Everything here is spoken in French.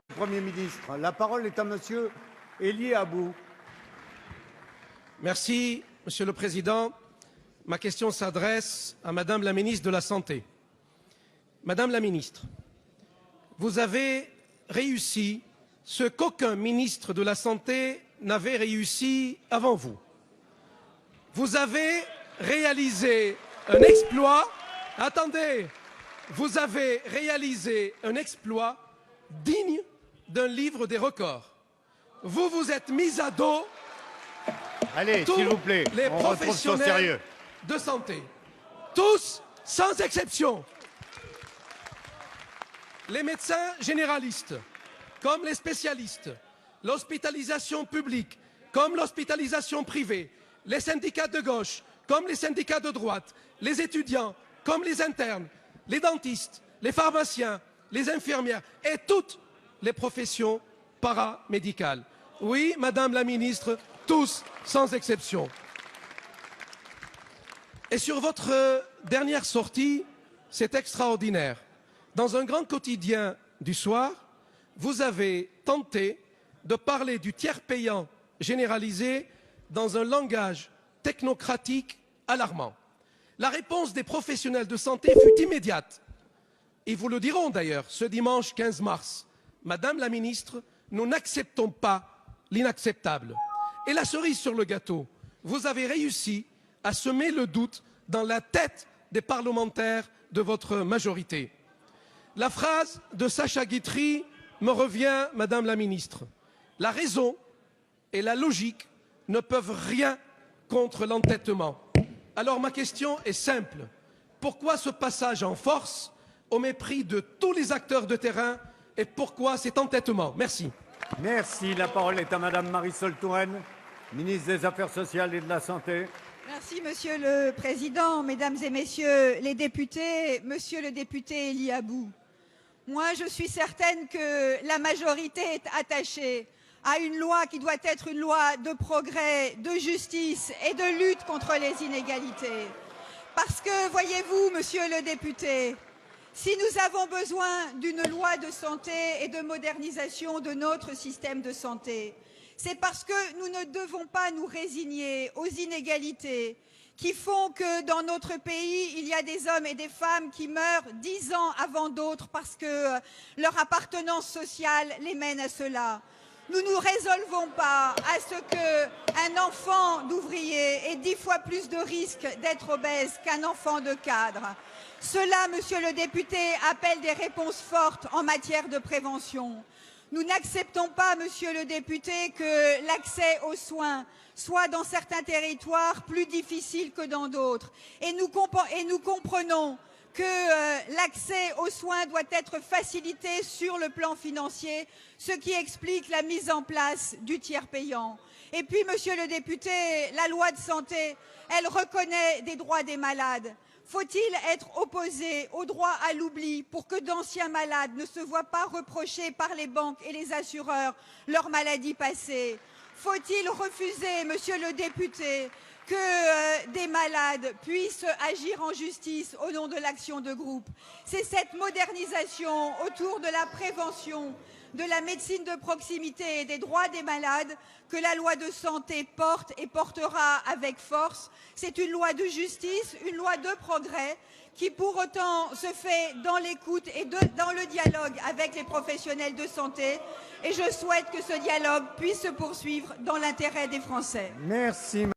Premier ministre. La parole est à Monsieur Elie Abou. Merci, Monsieur le Président. Ma question s'adresse à Madame la ministre de la Santé. Madame la ministre, vous avez réussi ce qu'aucun ministre de la Santé n'avait réussi avant vous. Vous avez réalisé un exploit. Attendez, vous avez réalisé un exploit digne d'un livre des records. Vous vous êtes mis à dos Allez, s'il vous plaît, les on retrouve son sérieux. professionnels de santé. Tous, sans exception. Les médecins généralistes, comme les spécialistes, l'hospitalisation publique, comme l'hospitalisation privée, les syndicats de gauche, comme les syndicats de droite, les étudiants, comme les internes, les dentistes, les pharmaciens, les infirmières et toutes les professions paramédicales. Oui, Madame la Ministre, tous, sans exception. Et sur votre dernière sortie, c'est extraordinaire. Dans un grand quotidien du soir, vous avez tenté de parler du tiers payant généralisé dans un langage technocratique alarmant. La réponse des professionnels de santé fut immédiate. Ils vous le diront d'ailleurs ce dimanche 15 mars. Madame la ministre, nous n'acceptons pas l'inacceptable. Et la cerise sur le gâteau, vous avez réussi à semer le doute dans la tête des parlementaires de votre majorité. La phrase de Sacha Guitry me revient, Madame la ministre. La raison et la logique ne peuvent rien contre l'entêtement. Alors ma question est simple. Pourquoi ce passage en force au mépris de tous les acteurs de terrain et pourquoi cet entêtement? Merci. Merci. La parole est à Madame Marisol Touraine, ministre des Affaires sociales et de la Santé. Merci, Monsieur le Président, Mesdames et Messieurs les députés, Monsieur le député Elie Abou. Moi, je suis certaine que la majorité est attachée à une loi qui doit être une loi de progrès, de justice et de lutte contre les inégalités. Parce que, voyez-vous, Monsieur le député, si nous avons besoin d'une loi de santé et de modernisation de notre système de santé, c'est parce que nous ne devons pas nous résigner aux inégalités qui font que dans notre pays, il y a des hommes et des femmes qui meurent 10 ans avant d'autres parce que leur appartenance sociale les mène à cela. Nous ne résolvons pas à ce qu'un enfant d'ouvrier ait 10 fois plus de risques d'être obèse qu'un enfant de cadre. Cela, Monsieur le député, appelle des réponses fortes en matière de prévention. Nous n'acceptons pas, Monsieur le député, que l'accès aux soins soit dans certains territoires plus difficile que dans d'autres. Et nous comprenons que l'accès aux soins doit être facilité sur le plan financier, ce qui explique la mise en place du tiers payant. Et puis, Monsieur le député, la loi de santé, elle reconnaît des droits des malades. Faut-il être opposé au droit à l'oubli pour que d'anciens malades ne se voient pas reprocher par les banques et les assureurs leur maladie passée? Faut-il refuser, Monsieur le député, que des malades puissent agir en justice au nom de l'action de groupe? C'est cette modernisation autour de la prévention, de la médecine de proximité et des droits des malades que la loi de santé porte et portera avec force. C'est une loi de justice, une loi de progrès qui pour autant se fait dans l'écoute et dans le dialogue avec les professionnels de santé. Et je souhaite que ce dialogue puisse se poursuivre dans l'intérêt des Français. Merci.